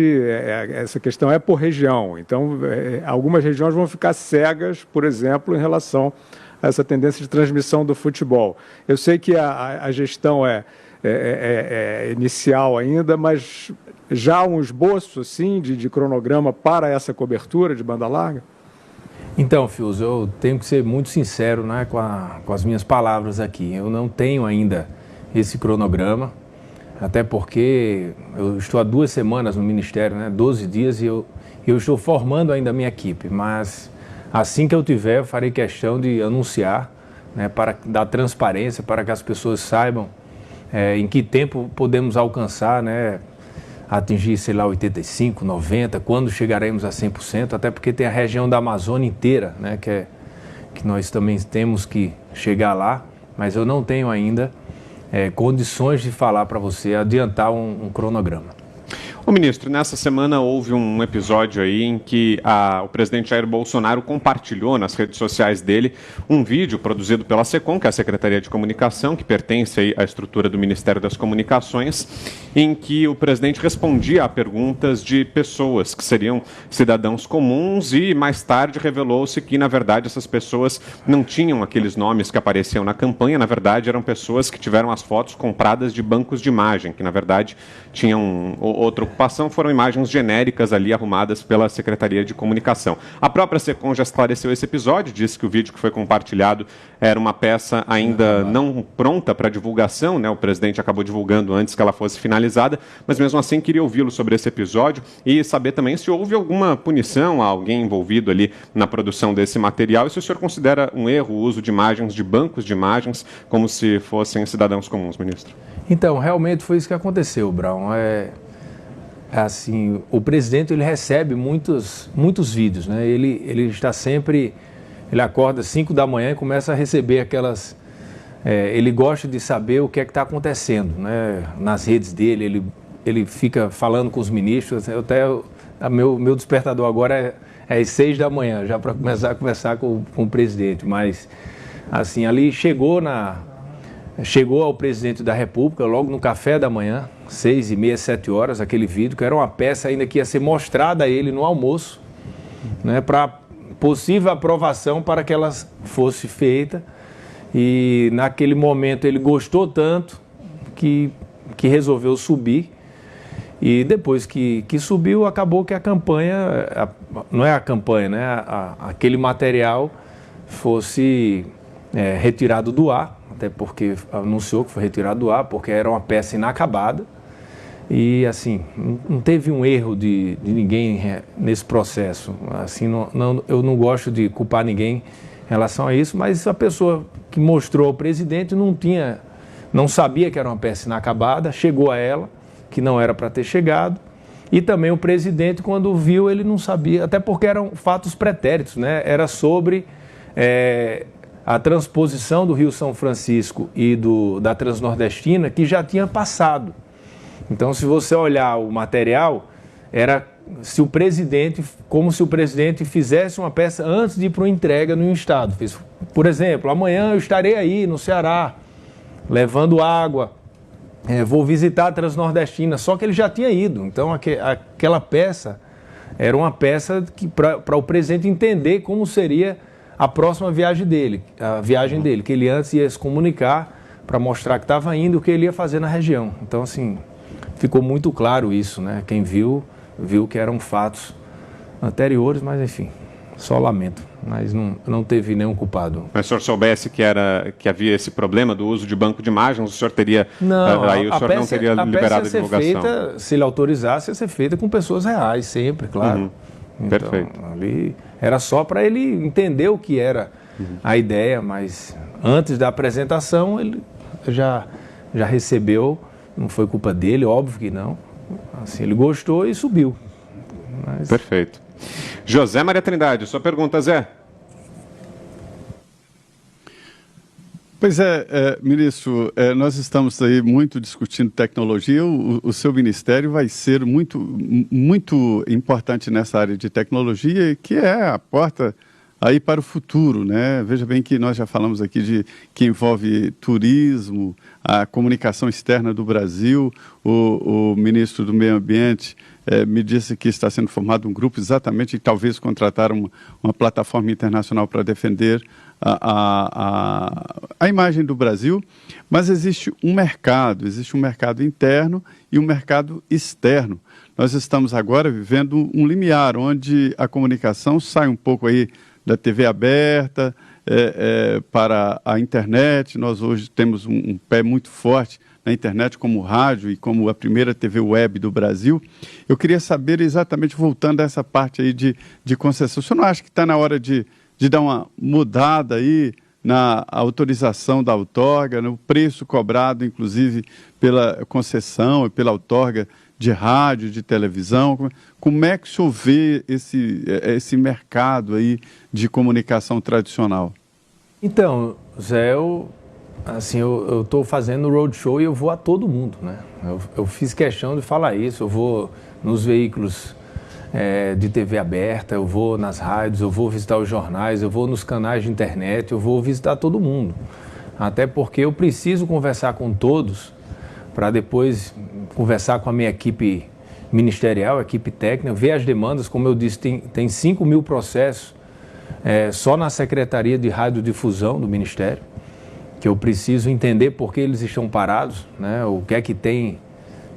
essa questão é por região. Então, algumas regiões vão ficar cegas, por exemplo, em relação a essa tendência de transmissão do futebol. Eu sei que a gestão é inicial ainda, mas já um esboço assim, de cronograma para essa cobertura de banda larga? Então, Fiuza, eu tenho que ser muito sincero, né, com as minhas palavras aqui. Eu não tenho ainda esse cronograma, até porque eu estou há 2 semanas no Ministério, né, 12 dias, e eu estou formando ainda a minha equipe. Mas assim que eu tiver, eu farei questão de anunciar, né, para dar transparência, para que as pessoas saibam em que tempo podemos alcançar, né, atingir, sei lá, 85%, 90%, quando chegaremos a 100%, até porque tem a região da Amazônia inteira, né, que nós também temos que chegar lá, mas eu não tenho ainda condições de falar para você, adiantar um cronograma. Ô ministro, nessa semana houve um episódio aí em que o presidente Jair Bolsonaro compartilhou nas redes sociais dele um vídeo produzido pela SECOM, que é a Secretaria de Comunicação, que pertence aí à estrutura do Ministério das Comunicações, em que o presidente respondia a perguntas de pessoas que seriam cidadãos comuns e mais tarde revelou-se que, na verdade, essas pessoas não tinham aqueles nomes que apareciam na campanha, na verdade eram pessoas que tiveram as fotos compradas de bancos de imagem, que na verdade tinham outra ocupação, foram imagens genéricas ali arrumadas pela Secretaria de Comunicação. A própria SECOM já esclareceu esse episódio, disse que o vídeo que foi compartilhado era uma peça ainda não pronta para divulgação, né? O presidente acabou divulgando antes que ela fosse finalizada, mas mesmo assim queria ouvi-lo sobre esse episódio e saber também se houve alguma punição a alguém envolvido ali na produção desse material e se o senhor considera um erro o uso de imagens de bancos de imagens como se fossem cidadãos comuns, ministro. Então, realmente foi isso que aconteceu, Brown. Assim, o presidente ele recebe muitos vídeos, né? Ele está sempre, ele acorda às 5 da manhã e começa a receber aquelas. Ele gosta de saber o que é que está acontecendo, né? Nas redes dele, ele fica falando com os ministros. Meu despertador agora é às 6 da manhã, já para começar a conversar com o presidente. Mas assim, ali chegou ao presidente da República logo no café da manhã, 6h30, 7 horas, aquele vídeo, que era uma peça ainda que ia ser mostrada a ele no almoço, né, para possível aprovação para que ela fosse feita. E naquele momento ele gostou tanto que resolveu subir. E depois que subiu, acabou que a campanha, não é a campanha, né, aquele material fosse retirado do ar. Até porque anunciou que foi retirado do ar, porque era uma peça inacabada. E, assim, não teve um erro de ninguém nesse processo. Assim, eu não gosto de culpar ninguém em relação a isso, mas a pessoa que mostrou ao presidente não sabia que era uma peça inacabada, chegou a ela, que não era para ter chegado. E também o presidente, quando viu, ele não sabia, até porque eram fatos pretéritos, né? Era sobre a transposição do Rio São Francisco e da Transnordestina, que já tinha passado. Então, se você olhar o material, era como se o presidente fizesse uma peça antes de ir para uma entrega no estado. Por exemplo, amanhã eu estarei aí no Ceará, levando água, vou visitar a Transnordestina, só que ele já tinha ido. Então, aquela peça era uma peça para o presidente entender como seria a próxima viagem dele, que ele antes ia se comunicar para mostrar que estava indo, o que ele ia fazer na região. Então, assim, ficou muito claro isso, né? Quem viu que eram fatos anteriores, mas enfim, só lamento. Mas não teve nenhum culpado. Mas se o senhor soubesse que havia esse problema do uso de banco de imagens, o senhor teria... Não, aí o senhor não teria liberado a divulgação. Se ele autorizasse, ia ser feita com pessoas reais, sempre, claro. Então, Perfeito. ali era só para ele entender o que era a ideia, mas antes da apresentação ele já recebeu, não foi culpa dele, óbvio que não. Assim, ele gostou e subiu. Mas... Perfeito. José Maria Trindade, sua pergunta, Zé. Pois ministro, nós estamos aí muito discutindo tecnologia. O seu ministério vai ser muito, muito importante nessa área de tecnologia, que é a porta aí para o futuro, né? Veja bem que nós já falamos aqui que envolve turismo, a comunicação externa do Brasil. O ministro do Meio Ambiente me disse que está sendo formado um grupo exatamente e talvez contratar uma plataforma internacional para defender a imagem do Brasil, mas existe um mercado interno e um mercado externo. Nós estamos agora vivendo um limiar, onde a comunicação sai um pouco aí da TV aberta para a internet. Nós hoje temos um pé muito forte na internet como rádio e como a primeira TV web do Brasil. Eu queria saber exatamente, voltando a essa parte aí de concessão, o senhor não acha que está na hora de dar uma mudada aí na autorização da outorga, no preço cobrado, inclusive, pela concessão e pela outorga de rádio, de televisão? Como é que o senhor vê esse mercado aí de comunicação tradicional? Então, Zé, eu estou fazendo roadshow e eu vou a todo mundo, né? Eu fiz questão de falar isso, eu vou nos veículos de TV aberta, eu vou nas rádios, eu vou visitar os jornais, eu vou nos canais de internet, eu vou visitar todo mundo. Até porque eu preciso conversar com todos para depois conversar com a minha equipe ministerial, equipe técnica, ver as demandas. Como eu disse, tem 5 mil processos só na Secretaria de Radiodifusão do Ministério, que eu preciso entender por que eles estão parados, né? O que é que tem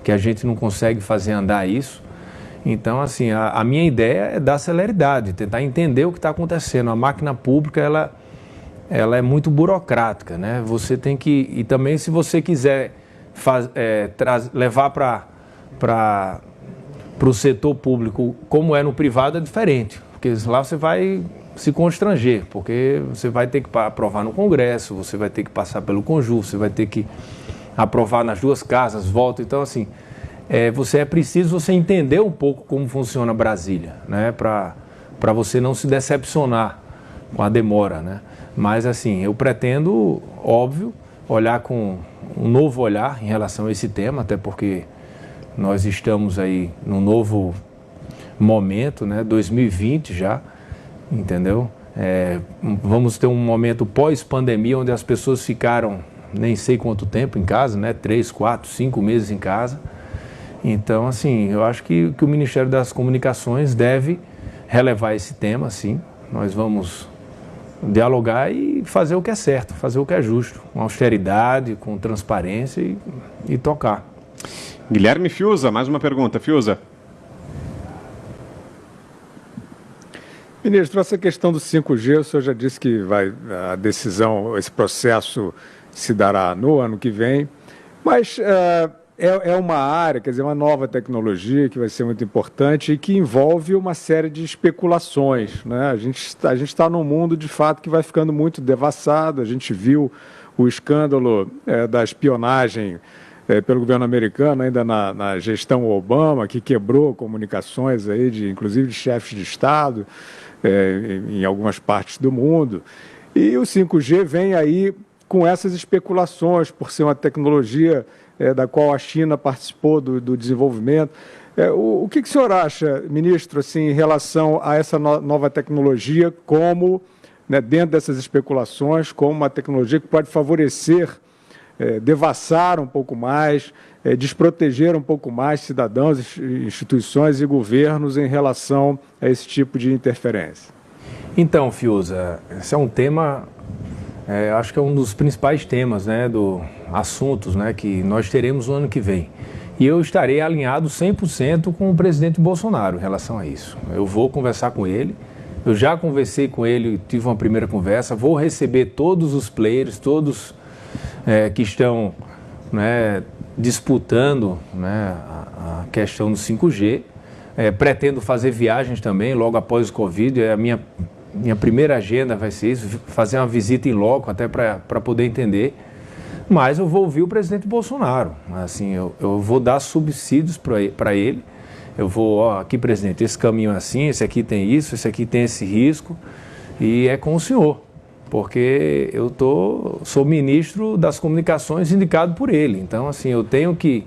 que a gente não consegue fazer andar isso. Então, assim, a minha ideia é dar celeridade, tentar entender o que está acontecendo. A máquina pública, ela é muito burocrática, né? Você tem que... E também, se você quiser levar para o setor público como é no privado, é diferente. Porque lá você vai se constranger, porque você vai ter que aprovar no Congresso, você vai ter que passar pelo Conjur, você vai ter que aprovar nas 2 casas, volta. Então, assim... é preciso você entender um pouco como funciona Brasília, né? Para você não se decepcionar com a demora, né? Mas, assim, eu pretendo, óbvio, olhar com um novo olhar em relação a esse tema, até porque nós estamos aí num novo momento, né? 2020 já, entendeu? Vamos ter um momento pós-pandemia, onde as pessoas ficaram nem sei quanto tempo em casa, né? 3, 4, 5 meses em casa. Então, assim, eu acho que o Ministério das Comunicações deve relevar esse tema, sim. Nós vamos dialogar e fazer o que é certo, fazer o que é justo, com austeridade, com transparência e tocar. Guilherme Fiuza, mais uma pergunta. Fiuza. Ministro, essa questão do 5G, o senhor já disse que a decisão, esse processo se dará no ano que vem, mas... É uma área, quer dizer, uma nova tecnologia que vai ser muito importante e que envolve uma série de especulações, né? A gente está num mundo, de fato, que vai ficando muito devassado. A gente viu o escândalo da espionagem pelo governo americano, ainda na gestão Obama, que quebrou comunicações, aí inclusive de chefes de Estado em algumas partes do mundo. E o 5G vem aí com essas especulações, por ser uma tecnologia... da qual a China participou do desenvolvimento. O que o senhor acha, ministro, assim, em relação a essa nova tecnologia, como, né, dentro dessas especulações, como uma tecnologia que pode favorecer, devassar um pouco mais, desproteger um pouco mais cidadãos, instituições e governos em relação a esse tipo de interferência? Então, Fiuza, esse é um tema... acho que é um dos principais temas, né, assuntos, né, que nós teremos no ano que vem. E eu estarei alinhado 100% com o presidente Bolsonaro em relação a isso. Eu vou conversar com ele, eu já conversei com ele, tive uma primeira conversa, vou receber todos os players, todos que estão, né, disputando, né, a questão do 5G. Pretendo fazer viagens também, logo após o Covid. A minha primeira agenda vai ser isso, fazer uma visita em loco, até para poder entender. Mas eu vou ouvir o presidente Bolsonaro. Assim, eu vou dar subsídios para ele. Eu vou, aqui, presidente, esse caminho é assim, esse aqui tem isso, esse aqui tem esse risco. E é com o senhor, porque eu sou ministro das comunicações indicado por ele. Então, assim, eu tenho que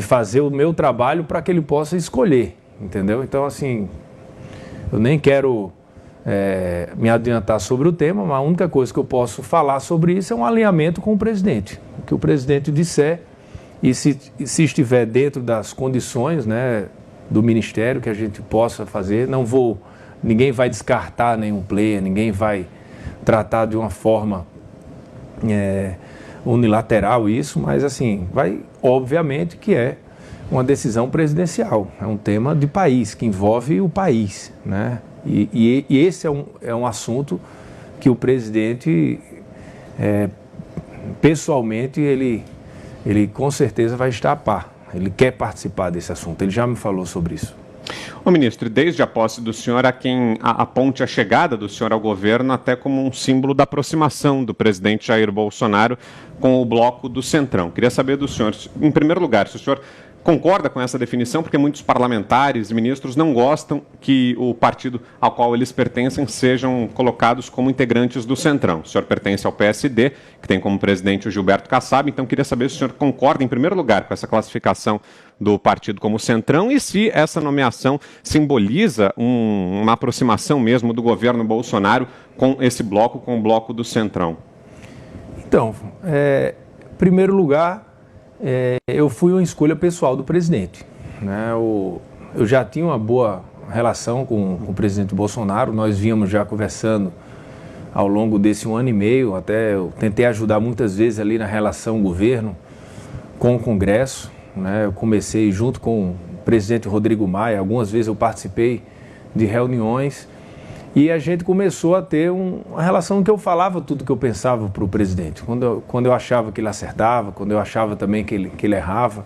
fazer o meu trabalho para que ele possa escolher, entendeu? Então, assim, eu nem quero me adiantar sobre o tema, mas a única coisa que eu posso falar sobre isso é um alinhamento com o presidente. O que o presidente disser, e se estiver dentro das condições, né, do Ministério que a gente possa fazer, ninguém vai descartar nenhum player, ninguém vai tratar de uma forma unilateral isso, mas assim, obviamente que é uma decisão presidencial, é um tema de país, que envolve o país, né? E esse é um assunto que o presidente, pessoalmente, ele com certeza vai estar a par. Ele quer participar desse assunto, ele já me falou sobre isso. Ô ministro, desde a posse do senhor, há quem aponte a chegada do senhor ao governo até como um símbolo da aproximação do presidente Jair Bolsonaro com o bloco do Centrão. Queria saber do senhor, em primeiro lugar, se o senhor concorda com essa definição, porque muitos parlamentares e ministros não gostam que o partido ao qual eles pertencem sejam colocados como integrantes do Centrão. O senhor pertence ao PSD, que tem como presidente o Gilberto Kassab, então queria saber se o senhor concorda, em primeiro lugar, com essa classificação do partido como Centrão e se essa nomeação simboliza uma aproximação mesmo do governo Bolsonaro com esse bloco, com o bloco do Centrão. Então, em primeiro lugar, eu fui uma escolha pessoal do presidente, né? Eu já tinha uma boa relação com o presidente Bolsonaro, nós vínhamos já conversando ao longo desse 1 ano e meio, até eu tentei ajudar muitas vezes ali na relação governo com o Congresso, né? Eu comecei junto com o presidente Rodrigo Maia, algumas vezes eu participei de reuniões e a gente começou a ter uma relação que eu falava tudo que eu pensava para o presidente. Quando eu achava que ele acertava, quando eu achava também que ele errava,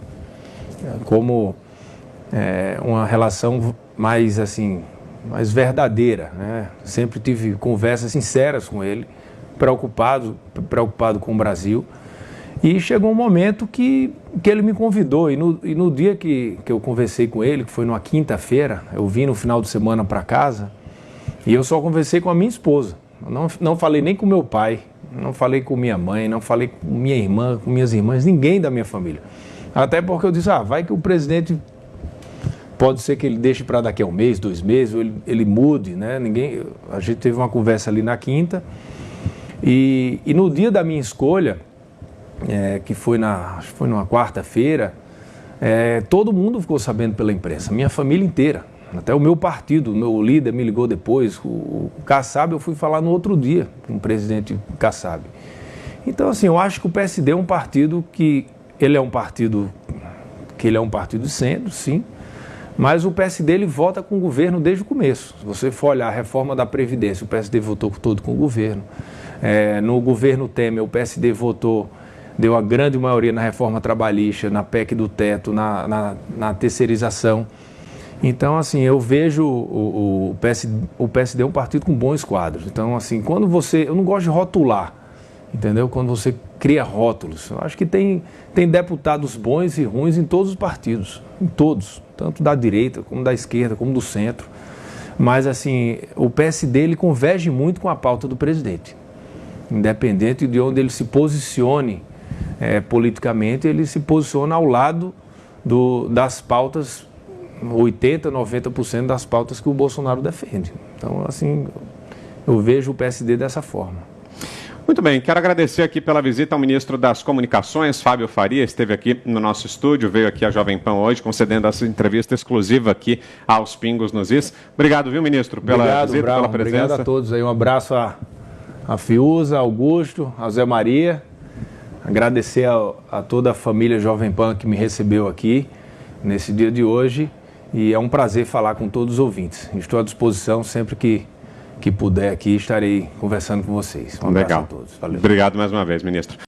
como uma relação mais assim, mais verdadeira, né? Sempre tive conversas sinceras com ele, preocupado com o Brasil. E chegou um momento que ele me convidou, e no dia que eu conversei com ele, que foi numa quinta-feira, eu vim no final de semana para casa, e eu só conversei com a minha esposa. Eu não falei nem com meu pai, não falei com minha mãe, não falei com minha irmã, com minhas irmãs, ninguém da minha família. Até porque eu disse, vai que o presidente, pode ser que ele deixe para daqui a 1 mês, 2 meses, ou ele mude, né? A gente teve uma conversa ali na quinta, e no dia da minha escolha, que foi numa quarta-feira, todo mundo ficou sabendo pela imprensa, minha família inteira. Até o meu partido, o meu líder me ligou depois, o Kassab, eu fui falar no outro dia com o presidente Kassab. Então, assim, eu acho que o PSD é um partido que ele é um partido de centro, sim, mas o PSD ele vota com o governo desde o começo. Se você for olhar a reforma da Previdência, o PSD votou todo com o governo. No governo Temer, o PSD deu a grande maioria na reforma trabalhista, na PEC do teto, na terceirização. Então, assim, eu vejo o PSD é um partido com bons quadros. Então, assim, eu não gosto de rotular, entendeu? Quando você cria rótulos. Eu acho que tem deputados bons e ruins em todos os partidos, em todos, tanto da direita, como da esquerda, como do centro. Mas, assim, o PSD, ele converge muito com a pauta do presidente. Independente de onde ele se posicione politicamente, ele se posiciona ao lado das pautas 80%, 90% das pautas que o Bolsonaro defende. Então, assim, eu vejo o PSD dessa forma. Muito bem, quero agradecer aqui pela visita ao ministro das Comunicações, Fábio Faria, esteve aqui no nosso estúdio, veio aqui à Jovem Pan hoje, concedendo essa entrevista exclusiva aqui aos Pingos nos Is. Obrigado, viu, ministro, pela visita, pela presença. Obrigado a todos aí, um abraço a Fiuza, Augusto, a Zé Maria, agradecer a toda a família Jovem Pan que me recebeu aqui nesse dia de hoje. E é um prazer falar com todos os ouvintes. Estou à disposição sempre que puder aqui, estarei conversando com vocês. Um abraço a todos. Valeu. Obrigado mais uma vez, ministro.